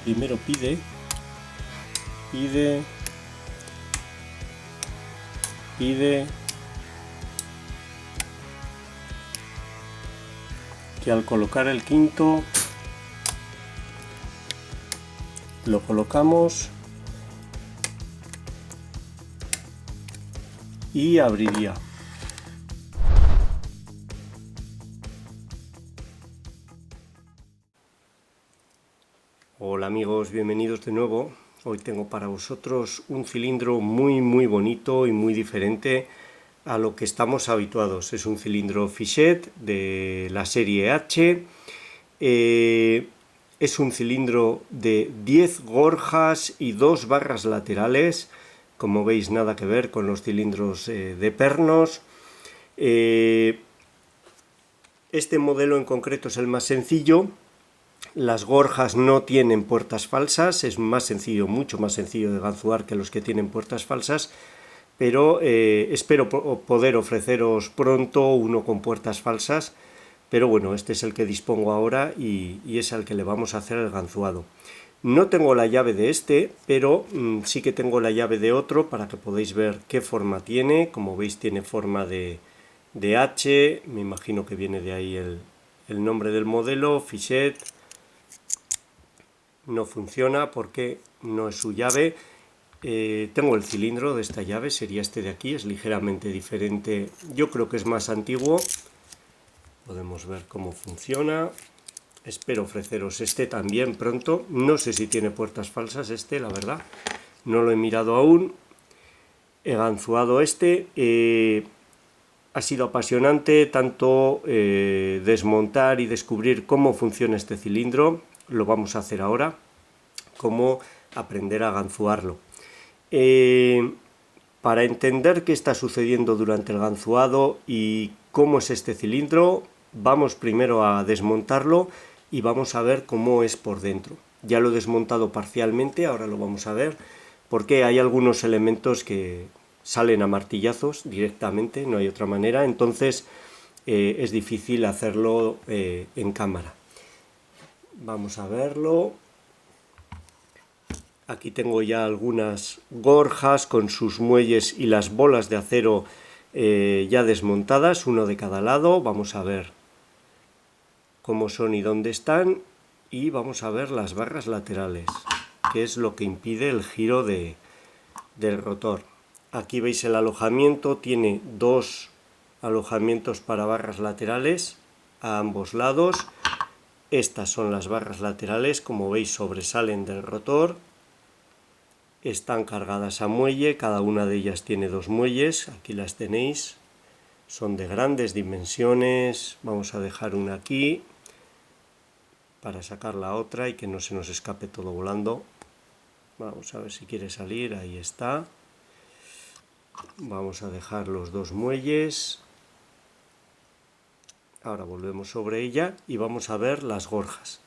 Primero pide que al colocar el quinto lo colocamos y abriría. Hola amigos, bienvenidos de nuevo. Hoy tengo para vosotros un cilindro muy bonito y muy diferente a lo que estamos habituados. Es un cilindro Fichet de la serie H. Es un cilindro de 10 gorjas y 2 barras laterales. Como veis, nada que ver con los cilindros de pernos. Este modelo en concreto es el más sencillo. Las gorjas no tienen puertas falsas, es más sencillo, mucho más sencillo de ganzuar que los que tienen puertas falsas, pero espero poder ofreceros pronto uno con puertas falsas, pero bueno, este es el que dispongo ahora y es al que le vamos a hacer el ganzuado. No tengo la llave de este, pero sí que tengo la llave de otro para que podáis ver qué forma tiene. Como veis, tiene forma de H, me imagino que viene de ahí el nombre del modelo, Fichet. No funciona porque no es su llave. Tengo el cilindro de esta llave, sería este de aquí, es ligeramente diferente, yo creo que es más antiguo. Podemos ver cómo funciona. Espero ofreceros este también pronto. No sé si tiene puertas falsas este, la verdad, no lo he mirado aún. He ganzuado este. Ha sido apasionante tanto desmontar y descubrir cómo funciona este cilindro, lo vamos a hacer ahora, como aprender a ganzuarlo. Para entender qué está sucediendo durante el ganzuado y cómo es este cilindro, vamos primero a desmontarlo y vamos a ver cómo es por dentro. Ya lo he desmontado parcialmente, ahora lo vamos a ver, porque hay algunos elementos que salen a martillazos directamente, no hay otra manera, entonces es difícil hacerlo en cámara. Vamos a verlo. Aquí tengo ya algunas gorjas con sus muelles y las bolas de acero ya desmontadas, uno de cada lado. Vamos a ver cómo son y dónde están. Y vamos a ver las barras laterales, que es lo que impide el giro del rotor. Aquí veis el alojamiento, tiene dos alojamientos para barras laterales a ambos lados. Estas son las barras laterales, como veis sobresalen del rotor. Están cargadas a muelle, cada una de ellas tiene dos muelles, aquí las tenéis, son de grandes dimensiones. Vamos a dejar una aquí para sacar la otra y que no se nos escape todo volando. Vamos a ver si quiere salir, ahí está. Vamos a dejar los dos muelles. Ahora volvemos sobre ella y vamos a ver las gorjas.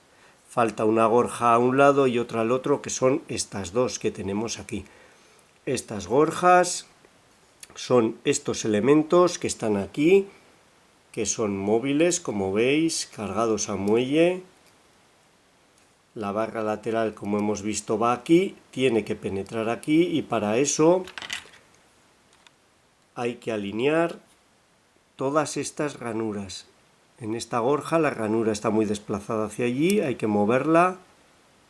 Falta una gorja a un lado y otra al otro, que son estas dos que tenemos aquí. Estas gorjas son estos elementos que están aquí, que son móviles, como veis, cargados a muelle. La barra lateral, como hemos visto, va aquí, tiene que penetrar aquí y para eso hay que alinear todas estas ranuras. En esta gorja la ranura está muy desplazada hacia allí, hay que moverla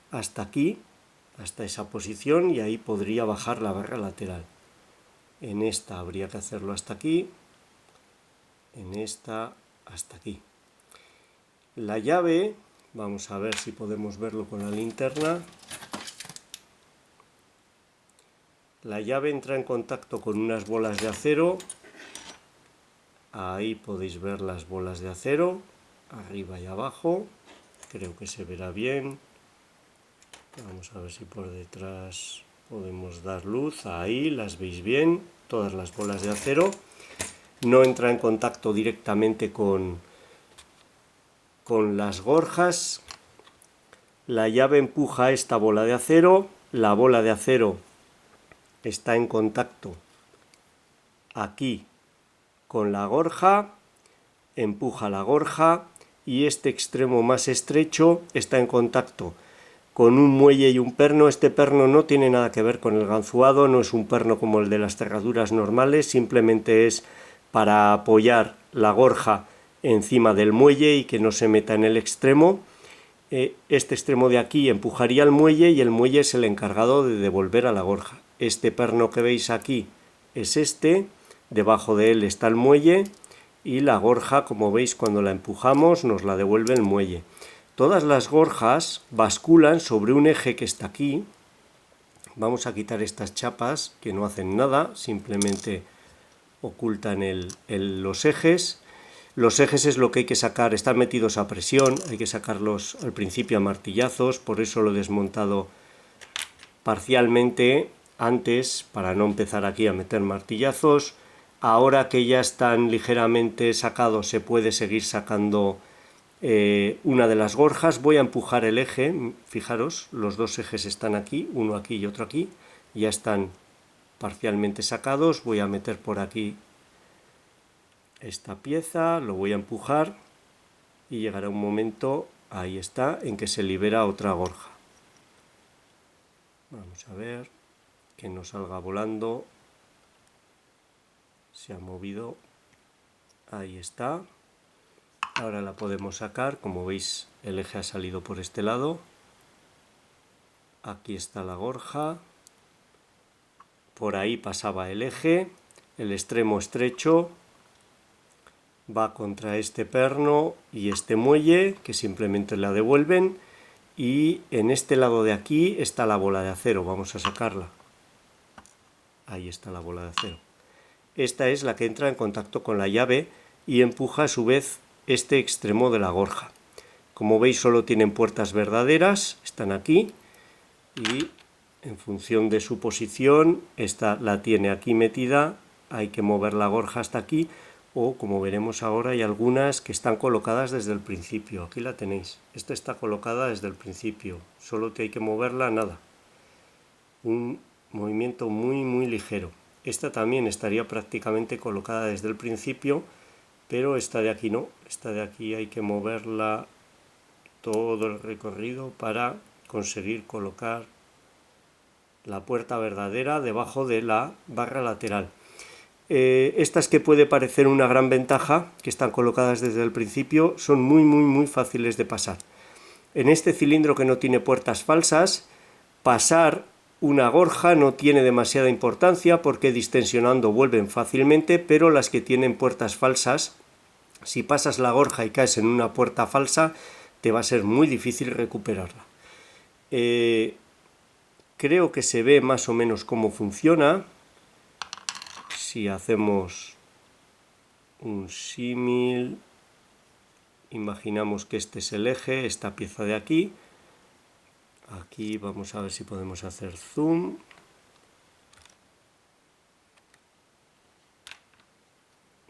hasta aquí, hasta esa posición, y ahí podría bajar la barra lateral. En esta habría que hacerlo hasta aquí, en esta hasta aquí. La llave, vamos a ver si podemos verlo con la linterna. La llave entra en contacto con unas bolas de acero. Ahí podéis ver las bolas de acero, arriba y abajo. Creo que se verá bien. Vamos a ver si por detrás podemos dar luz. Ahí las veis bien, todas las bolas de acero. No entra en contacto directamente con las gorjas. La llave empuja esta bola de acero. La bola de acero está en contacto aquí con la gorja, empuja la gorja y este extremo más estrecho está en contacto con un muelle y un perno. Este perno no tiene nada que ver con el ganzuado, no es un perno como el de las cerraduras normales, simplemente es para apoyar la gorja encima del muelle y que no se meta en el extremo. Este extremo de aquí empujaría el muelle y el muelle es el encargado de devolver a la gorja. Este perno que veis aquí es este, debajo de él está el muelle y la gorja, como veis, cuando la empujamos nos la devuelve el muelle. Todas las gorjas basculan sobre un eje que está aquí. Vamos a quitar estas chapas que no hacen nada, simplemente ocultan los ejes. Los ejes es lo que hay que sacar, están metidos a presión, hay que sacarlos al principio a martillazos, por eso lo he desmontado parcialmente antes para no empezar aquí a meter martillazos. Ahora que ya están ligeramente sacados se puede seguir sacando una de las gorjas. Voy a empujar el eje, fijaros, los dos ejes están aquí, uno aquí y otro aquí, ya están parcialmente sacados. Voy a meter por aquí esta pieza, lo voy a empujar y llegará un momento, ahí está, en que se libera otra gorja. Vamos a ver que no salga volando. Se ha movido, ahí está. Ahora la podemos sacar, como veis el eje ha salido por este lado. Aquí está la gorja, por ahí pasaba el eje, el extremo estrecho va contra este perno y este muelle que simplemente la devuelven, y en este lado de aquí está la bola de acero. Vamos a sacarla, ahí está la bola de acero. Esta es la que entra en contacto con la llave y empuja a su vez este extremo de la gorja. Como veis solo tienen puertas verdaderas, están aquí, y en función de su posición, esta la tiene aquí metida, hay que mover la gorja hasta aquí, o como veremos ahora hay algunas que están colocadas desde el principio. Aquí la tenéis, esta está colocada desde el principio, solo te hay que moverla, nada. Un movimiento muy ligero. Esta también estaría prácticamente colocada desde el principio, pero esta de aquí no, esta de aquí hay que moverla todo el recorrido para conseguir colocar la puerta verdadera debajo de la barra lateral. Estas, que puede parecer una gran ventaja, que están colocadas desde el principio, son muy fáciles de pasar. En este cilindro que no tiene puertas falsas, pasar una gorja no tiene demasiada importancia porque distensionando vuelven fácilmente, pero las que tienen puertas falsas, si pasas la gorja y caes en una puerta falsa, te va a ser muy difícil recuperarla. Creo que se ve más o menos cómo funciona. Si hacemos un símil, imaginamos que este es el eje, esta pieza de aquí. Aquí vamos a ver si podemos hacer zoom.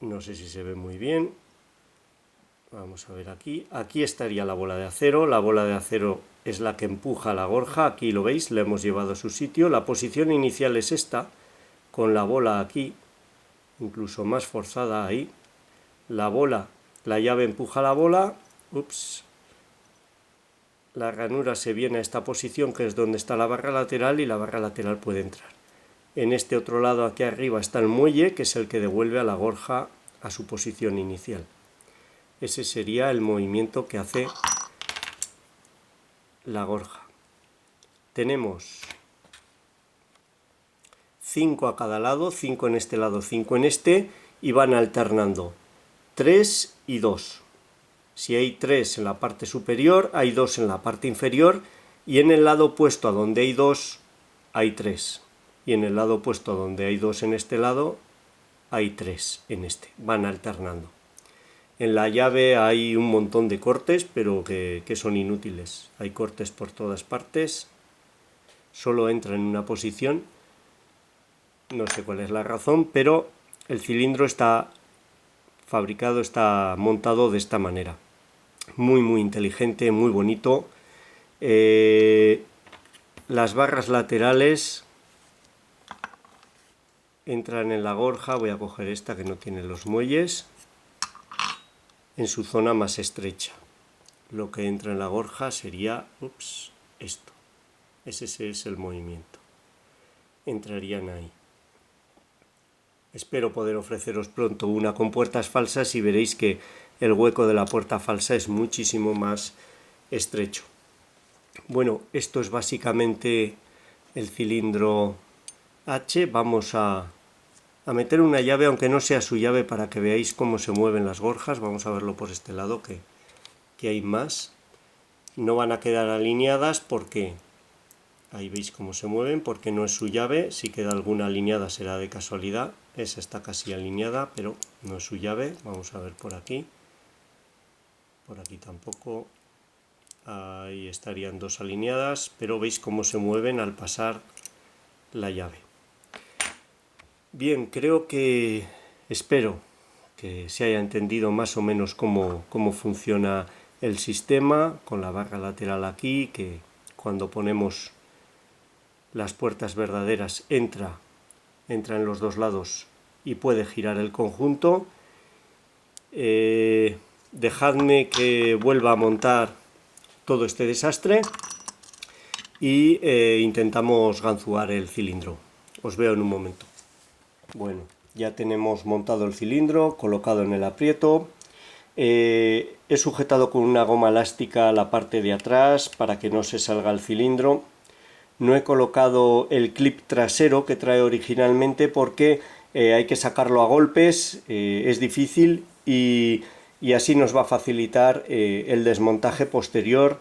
No sé si se ve muy bien. Vamos a ver aquí. Aquí estaría la bola de acero. La bola de acero es la que empuja la gorja. Aquí lo veis, la hemos llevado a su sitio. La posición inicial es esta, con la bola aquí, incluso más forzada ahí. La bola, la llave empuja la bola. Ups. La ranura se viene a esta posición, que es donde está la barra lateral, y la barra lateral puede entrar. En este otro lado, aquí arriba, está el muelle, que es el que devuelve a la gorja a su posición inicial. Ese sería el movimiento que hace la gorja. Tenemos 5 a cada lado, 5 en este lado, 5 en este, y van alternando 3 y 2. Si hay 3 en la parte superior, hay 2 en la parte inferior, y en el lado opuesto a donde hay 2, hay 3. Y en el lado opuesto a donde hay 2 en este lado, hay 3 en este. Van alternando. En la llave hay un montón de cortes, pero que son inútiles. Hay cortes por todas partes. Solo entra en una posición. No sé cuál es la razón, pero el cilindro está fabricado, está montado de esta manera. Muy inteligente, muy bonito. Las barras laterales entran en la gorja. Voy a coger esta que no tiene los muelles, en su zona más estrecha. Lo que entra en la gorja sería esto. Ese es el movimiento. Entrarían ahí. Espero poder ofreceros pronto una con puertas falsas y veréis que el hueco de la puerta falsa es muchísimo más estrecho. Bueno, esto es básicamente el cilindro H. Vamos a meter una llave, aunque no sea su llave, para que veáis cómo se mueven las gorjas. Vamos a verlo por este lado, que hay más. No van a quedar alineadas porque ahí veis cómo se mueven, porque no es su llave. Si queda alguna alineada será de casualidad. Esa está casi alineada, pero no es su llave. Vamos a ver por aquí. Por aquí tampoco. Ahí estarían dos alineadas, pero veis cómo se mueven al pasar la llave. Bien, espero que se haya entendido más o menos cómo funciona el sistema, con la barra lateral aquí, que cuando ponemos las puertas verdaderas entra en los dos lados y puede girar el conjunto. Dejadme que vuelva a montar todo este desastre y intentamos ganzuar el cilindro. Os veo en un momento. Bueno, ya tenemos montado el cilindro, colocado en el aprieto. He sujetado con una goma elástica la parte de atrás para que no se salga el cilindro. No he colocado el clip trasero que trae originalmente porque hay que sacarlo a golpes, es difícil y así nos va a facilitar el desmontaje posterior,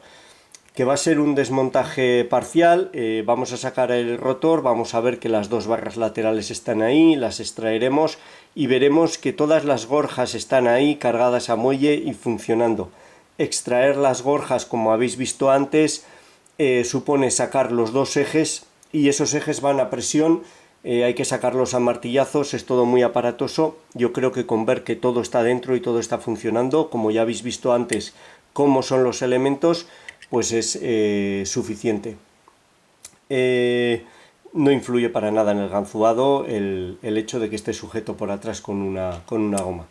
que va a ser un desmontaje parcial. Vamos a sacar el rotor, vamos a ver que las dos barras laterales están ahí, las extraeremos y veremos que todas las gorjas están ahí cargadas a muelle y funcionando. Extraer las gorjas, como habéis visto antes, supone sacar los dos ejes y esos ejes van a presión. Hay que sacarlos a martillazos, es todo muy aparatoso. Yo creo que con ver que todo está dentro y todo está funcionando, como ya habéis visto antes cómo son los elementos, pues es suficiente. No influye para nada en el ganzuado el hecho de que esté sujeto por atrás con una goma.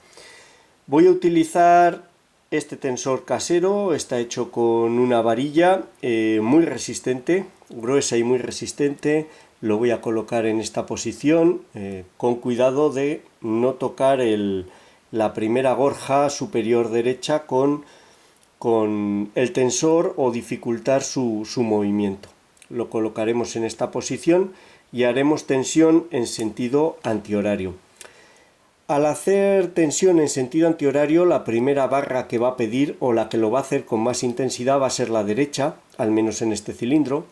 Voy a utilizar este tensor casero, está hecho con una varilla muy resistente, gruesa y muy resistente. Lo voy a colocar en esta posición, con cuidado de no tocar la primera gorja superior derecha con el tensor o dificultar su movimiento. Lo colocaremos en esta posición y haremos tensión en sentido antihorario. Al hacer tensión en sentido antihorario, la primera barra que va a pedir, o la que lo va a hacer con más intensidad, va a ser la derecha, al menos en este cilindro.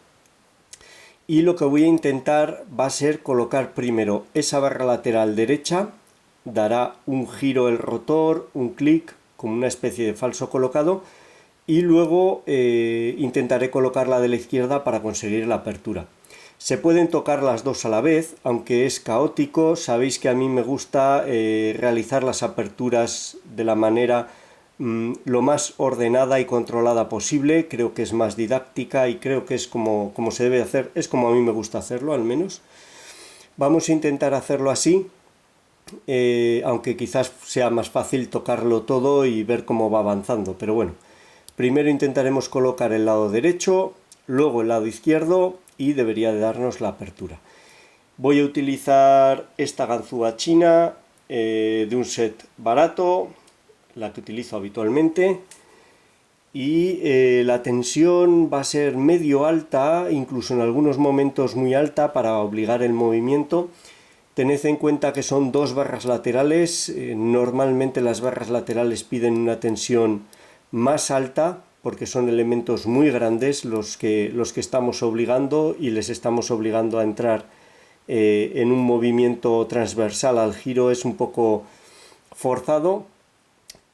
Y lo que voy a intentar va a ser colocar primero esa barra lateral derecha, dará un giro el rotor, un clic, como una especie de falso colocado, y luego intentaré colocar la de la izquierda para conseguir la apertura. Se pueden tocar las dos a la vez, aunque es caótico. Sabéis que a mí me gusta realizar las aperturas de la manera lo más ordenada y controlada posible. Creo que es más didáctica y creo que es como se debe hacer, es como a mí me gusta hacerlo, al menos. Vamos a intentar hacerlo así, aunque quizás sea más fácil tocarlo todo y ver cómo va avanzando, pero bueno. Primero intentaremos colocar el lado derecho, luego el lado izquierdo y debería de darnos la apertura. Voy a utilizar esta ganzúa china de un set barato, la que utilizo habitualmente, y la tensión va a ser medio alta, incluso en algunos momentos muy alta, para obligar el movimiento. Tened en cuenta que son dos barras laterales. Normalmente las barras laterales piden una tensión más alta porque son elementos muy grandes los que estamos obligando, y les estamos obligando a entrar en un movimiento transversal al giro. Es un poco forzado,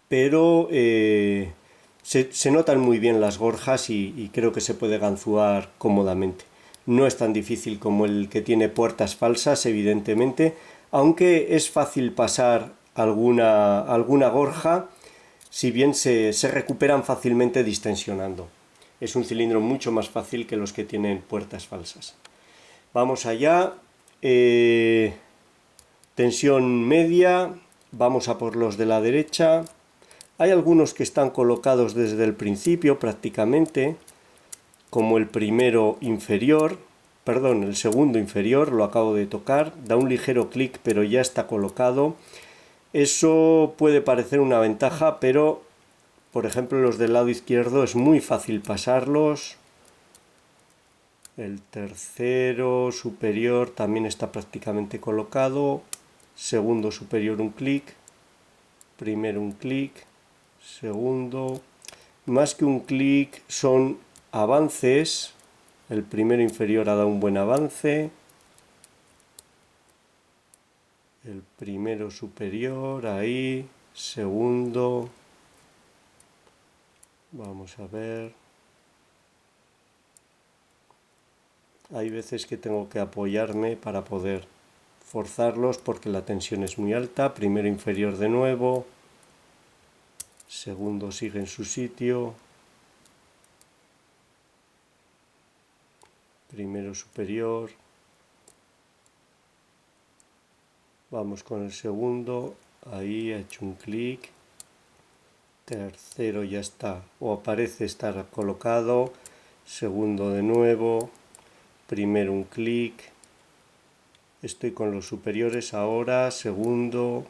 pero se notan muy bien las gorjas y creo que se puede ganzuar cómodamente. No es tan difícil como el que tiene puertas falsas, evidentemente, aunque es fácil pasar alguna gorja, si bien se recuperan fácilmente distensionando. Es un cilindro mucho más fácil que los que tienen puertas falsas. Vamos allá. Tensión media. Vamos a por los de la derecha. Hay algunos que están colocados desde el principio prácticamente. como el primero inferior, perdón, el segundo inferior, lo acabo de tocar, da un ligero clic pero ya está colocado. Eso puede parecer una ventaja, pero por ejemplo los del lado izquierdo es muy fácil pasarlos. El tercero superior también está prácticamente colocado. Segundo superior un clic, primero un clic, segundo. Más que un clic son avances. El primero inferior ha dado un buen avance. El primero superior, ahí. Segundo. Vamos a ver. Hay veces que tengo que apoyarme para poder forzarlos porque la tensión es muy alta. Primero inferior de nuevo. Segundo sigue en su sitio. Primero superior. Vamos con el segundo. Ahí ha hecho un clic. Tercero ya está, o aparece estar colocado. Segundo de nuevo. Primero un clic. Estoy con los superiores ahora. Segundo.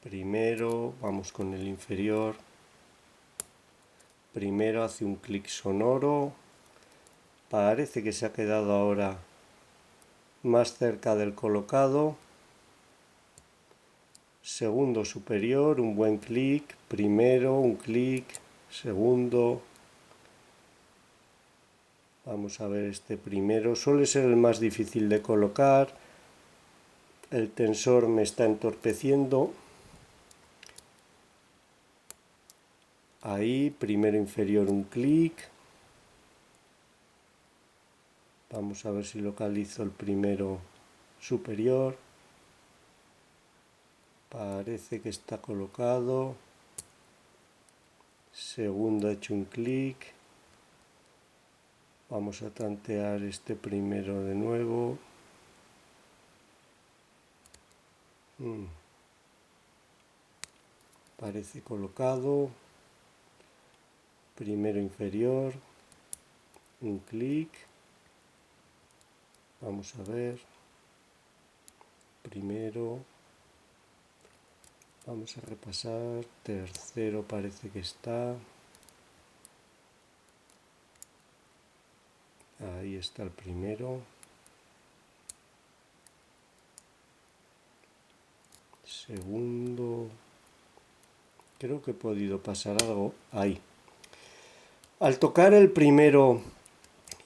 Primero. Vamos con el inferior. Primero hace un clic sonoro. Parece que se ha quedado ahora más cerca del colocado. Segundo superior, un buen clic. Primero, un clic. Segundo. Vamos a ver este primero. Suele ser el más difícil de colocar. El tensor me está entorpeciendo. Ahí, primero inferior, un clic. Vamos a ver si localizo el primero superior. Parece que está colocado. Segundo ha hecho un clic. Vamos a tantear este primero de nuevo. Parece colocado. Primero inferior. Un clic. Vamos a ver. Primero. Vamos a repasar. Tercero parece que está. Ahí está el primero. Segundo. Creo que he podido pasar algo. Ahí. Al tocar el primero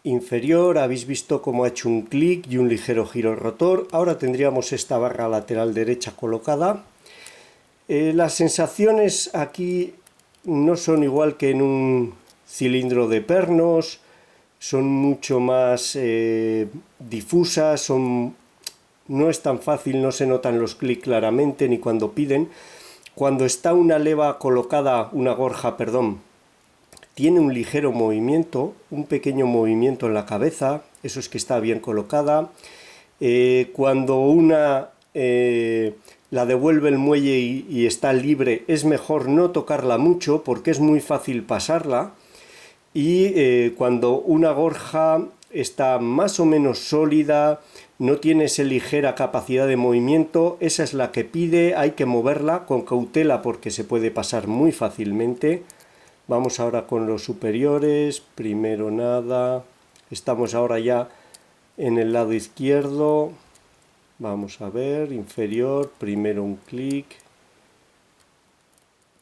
inferior habéis visto cómo ha hecho un clic y un ligero giro rotor. Ahora tendríamos esta barra lateral derecha colocada. Las sensaciones aquí no son igual que en un cilindro de pernos. Son mucho más difusas, no es tan fácil, no se notan los clics claramente ni cuando piden. Cuando está una leva colocada, una gorja, perdón, tiene un ligero movimiento, un pequeño movimiento en la cabeza, eso es que está bien colocada. Cuando una la devuelve el muelle y está libre, es mejor no tocarla mucho porque es muy fácil pasarla. Y cuando una gorja está más o menos sólida, no tiene esa ligera capacidad de movimiento, esa es la que pide, hay que moverla con cautela porque se puede pasar muy fácilmente. Vamos ahora con los superiores, primero nada, estamos ahora ya en el lado izquierdo, vamos a ver, inferior, primero un clic,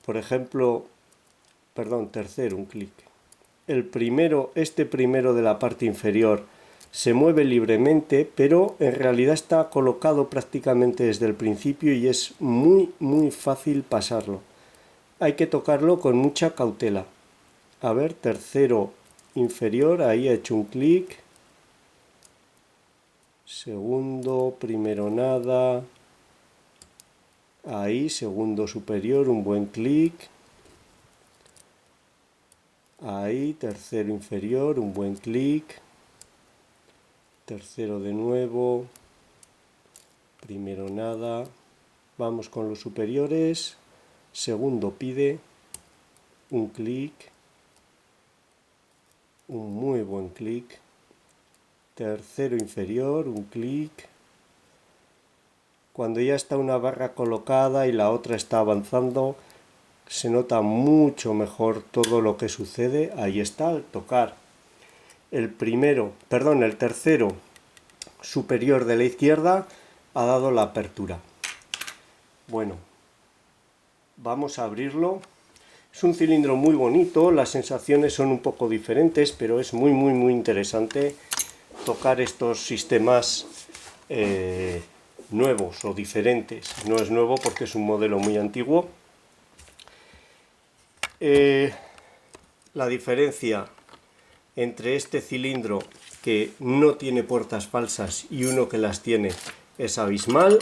por ejemplo, perdón, tercero un clic. El primero, este primero de la parte inferior se mueve libremente, pero en realidad está colocado prácticamente desde el principio y es muy fácil pasarlo. Hay que tocarlo con mucha cautela. A ver, tercero inferior, ahí ha hecho un clic. Segundo, primero nada. Ahí, segundo superior, un buen clic. Ahí, tercero inferior, un buen clic. Tercero de nuevo. Primero nada. Vamos con los superiores. Segundo pide un clic. un muy buen clic. Tercero inferior, un clic. Cuando ya está una barra colocada y la otra está avanzando, se nota mucho mejor todo lo que sucede. Ahí está, al tocar el tercero superior de la izquierda ha dado la apertura. Bueno, vamos a abrirlo. Es un cilindro muy bonito, las sensaciones son un poco diferentes, pero es muy interesante tocar estos sistemas nuevos o diferentes. No es nuevo porque es un modelo muy antiguo. La diferencia entre este cilindro que no tiene puertas falsas y uno que las tiene es abismal.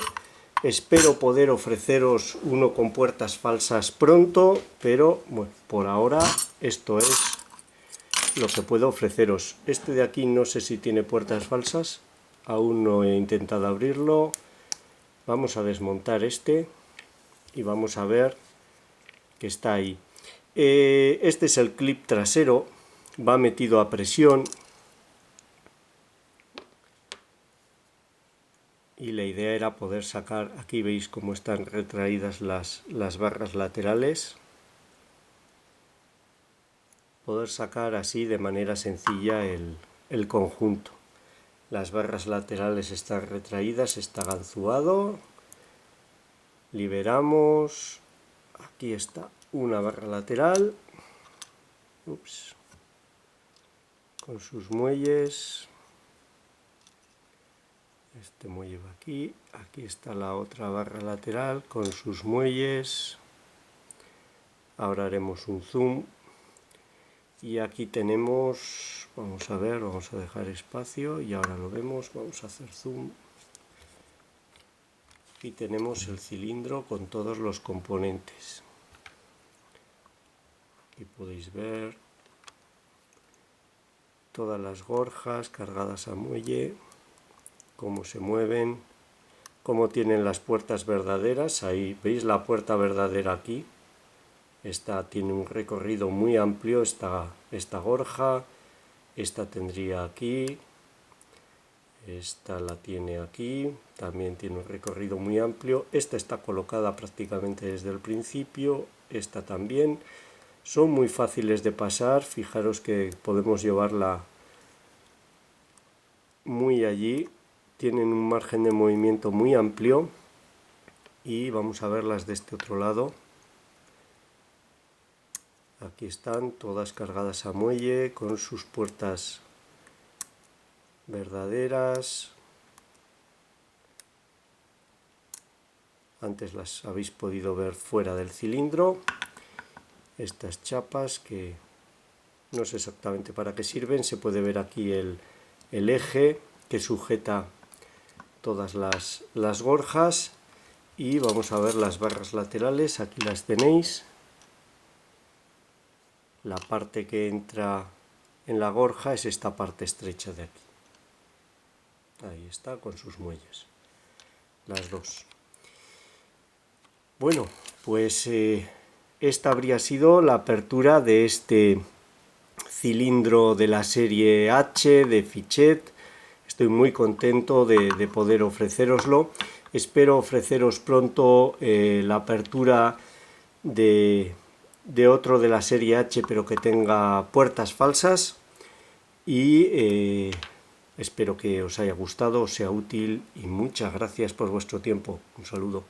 Espero poder ofreceros uno con puertas falsas pronto, pero bueno, por ahora esto es lo que puedo ofreceros. Este de aquí no sé si tiene puertas falsas, aún no he intentado abrirlo. Vamos a desmontar este y vamos a ver que está ahí. Este es el clip trasero, va metido a presión y la idea era poder sacar, aquí veis cómo están retraídas las barras laterales, poder sacar así de manera sencilla el conjunto. Las barras laterales están retraídas, está ganzuado, liberamos, aquí está una barra lateral, con sus muelles. Este muelle va aquí, aquí está la otra barra lateral con sus muelles. Ahora haremos un zoom y aquí tenemos, vamos a ver, vamos a dejar espacio y ahora lo vemos, vamos a hacer zoom. Aquí tenemos el cilindro con todos los componentes. Aquí podéis ver todas las gorjas cargadas a muelle, cómo se mueven, cómo tienen las puertas verdaderas. Ahí veis la puerta verdadera aquí. Esta tiene un recorrido muy amplio, esta gorja. Esta tendría aquí. Esta la tiene aquí. También tiene un recorrido muy amplio. Esta está colocada prácticamente desde el principio. Esta también. Son muy fáciles de pasar. Fijaros que podemos llevarla muy allí. Tienen un margen de movimiento muy amplio y vamos a verlas de este otro lado. Aquí están todas cargadas a muelle con sus puertas verdaderas. Antes las habéis podido ver fuera del cilindro. Estas chapas que no sé exactamente para qué sirven. Se puede ver aquí el eje que sujeta todas las gorjas y vamos a ver las barras laterales. Aquí las tenéis. La parte que entra en la gorja es esta parte estrecha de aquí. Ahí está con sus muelles, las dos. Bueno, pues esta habría sido la apertura de este cilindro de la serie H de Fichet. Estoy muy contento de poder ofreceroslo. Espero ofreceros pronto la apertura de otro de la serie H, pero que tenga puertas falsas. Y espero que os haya gustado, os sea útil y muchas gracias por vuestro tiempo. Un saludo.